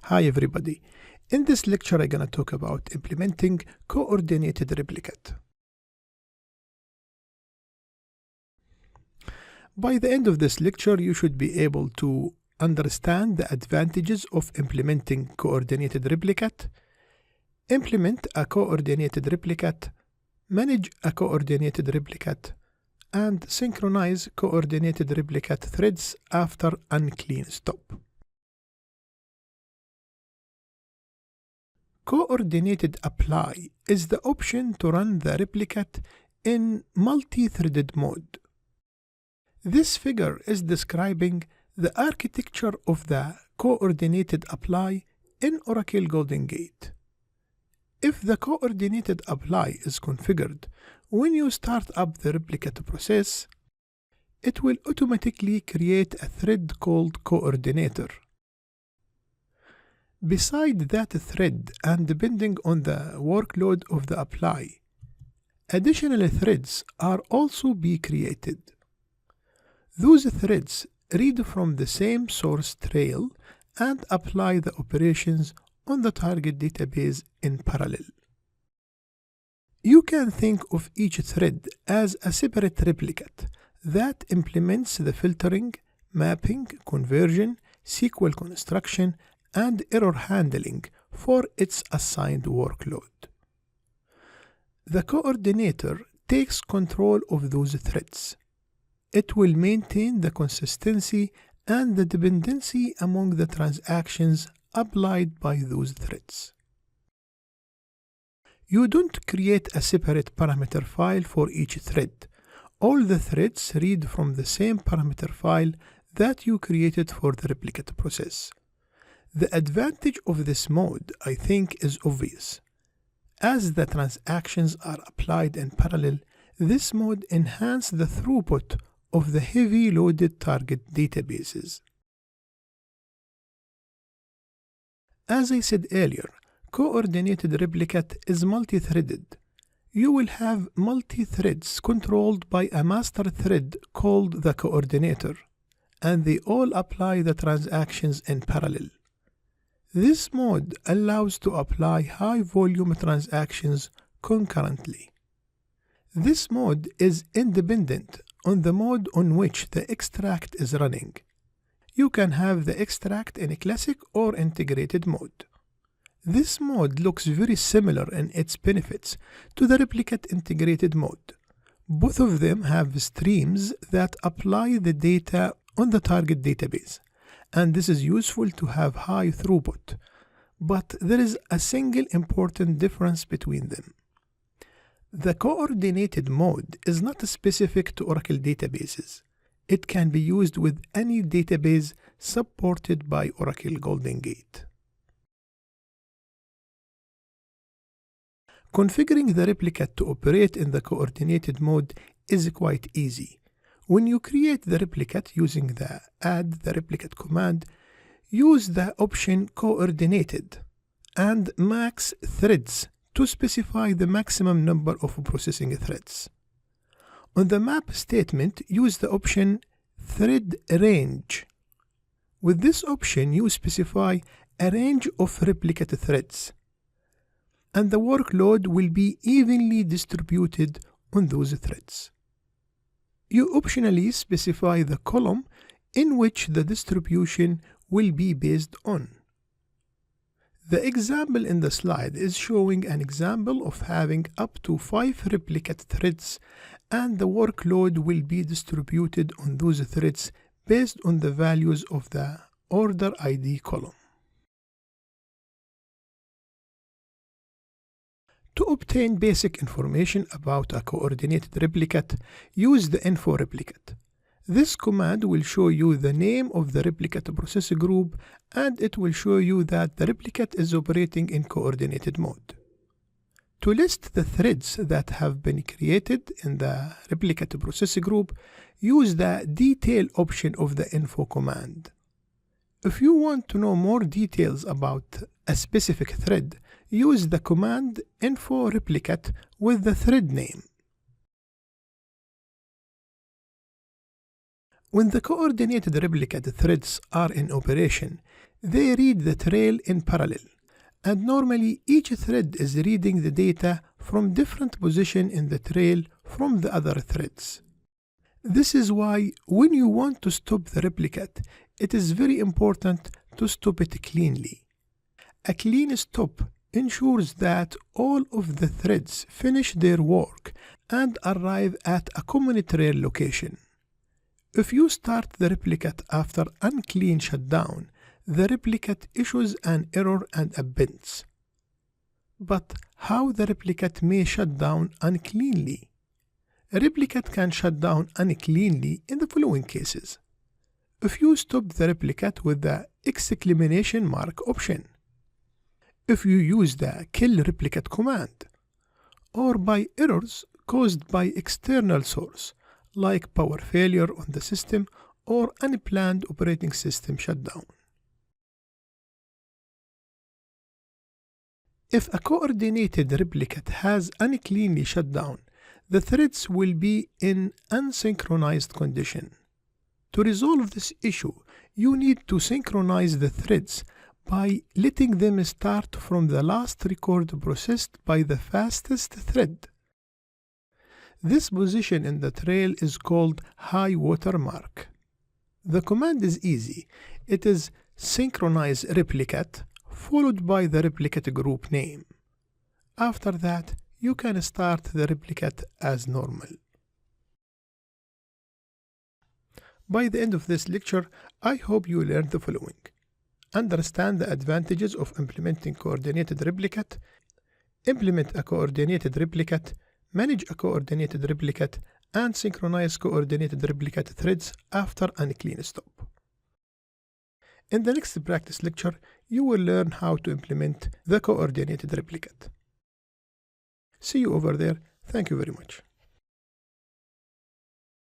Hi everybody. In this lecture I'm going to talk about implementing coordinated replicate. By the end of this lecture you should be able to understand the advantages of implementing coordinated replicate, implement a coordinated replicate, manage a coordinated replicate, and synchronize coordinated replicate threads after unclean stop. Coordinated apply is the option to run the replicate in multi-threaded mode. This figure is describing the architecture of the coordinated apply in Oracle Golden Gate. If the coordinated apply is configured when you start up the replicate process, it will automatically create a thread called coordinator. Beside that thread, and depending on the workload of the apply, additional threads are also be created. Those threads read from the same source trail and apply the operations on the target database in parallel. You can think of each thread as a separate replicate that implements the filtering, mapping, conversion, SQL construction, and error handling for its assigned workload. The coordinator takes control of those threads. It will maintain the consistency and the dependency among the transactions applied by those threads. You don't create a separate parameter file for each thread. All the threads read from the same parameter file that you created for the replicate process. The advantage of this mode, I think, is obvious. As the transactions are applied in parallel, this mode enhances the throughput of the heavy loaded target databases. As I said earlier, coordinated replicate is multi-threaded. You will have multi-threads controlled by a master thread called the coordinator, and they all apply the transactions in parallel. This mode allows to apply high-volume transactions concurrently. This mode is independent on the mode on which the extract is running. You can have the extract in a classic or integrated mode. This mode looks very similar in its benefits to the replicate integrated mode. Both of them have streams that apply the data on the target database, and this is useful to have high throughput. But there is a single important difference between them. The coordinated mode is not specific to Oracle databases. It can be used with any database supported by Oracle Golden Gate. Configuring the replicate to operate in the coordinated mode is quite easy. When you create the replicate using the add the replicate command, use the option coordinated and max threads to specify the maximum number of processing threads. On the map statement, use the option thread range. With this option, you specify a range of replicate threads, and the workload will be evenly distributed on those threads. You optionally specify the column in which the distribution will be based on. The example in the slide is showing an example of having up to 5 replicate threads, and the workload will be distributed on those threads based on the values of the order ID column. To obtain basic information about a coordinated replicate, use the info replicate. This command will show you the name of the replicate process group, and it will show you that the replicate is operating in coordinated mode. To list the threads that have been created in the replicate process group, use the detail option of the info command. If you want to know more details about a specific thread, use the command info replicate with the thread name. When the coordinated replicate threads are in operation, they read the trail in parallel, and normally each thread is reading the data from different position in the trail from the other threads. This is why when you want to stop the replicate, it is very important to stop it cleanly. A clean stop ensures that all of the threads finish their work and arrive at a common trail location. If you start the replicate after unclean shutdown, the replicate issues an error and appends. But how the replicate may shut down uncleanly? A replicate can shut down uncleanly in the following cases. If you stop the replicate with the exclamation mark option, if you use the kill replicate command, or by errors caused by external source like power failure on the system or unplanned operating system shutdown. If a coordinated replicate has uncleanly shut down, the threads will be in unsynchronized condition. To resolve this issue, you need to synchronize the threads by letting them start from the last record processed by the fastest thread. This position in the trail is called high water mark. The command is easy. It is synchronize replicate followed by the replicate group name. After that, you can start the replicate as normal. By the end of this lecture, I hope you learned the following. Understand the advantages of implementing coordinated replicate, implement a coordinated replicate, manage a coordinated replicate, and synchronize coordinated replicate threads after unclean stop. In the next practice lecture, you will learn how to implement the coordinated replicate. See you over there. Thank you very much.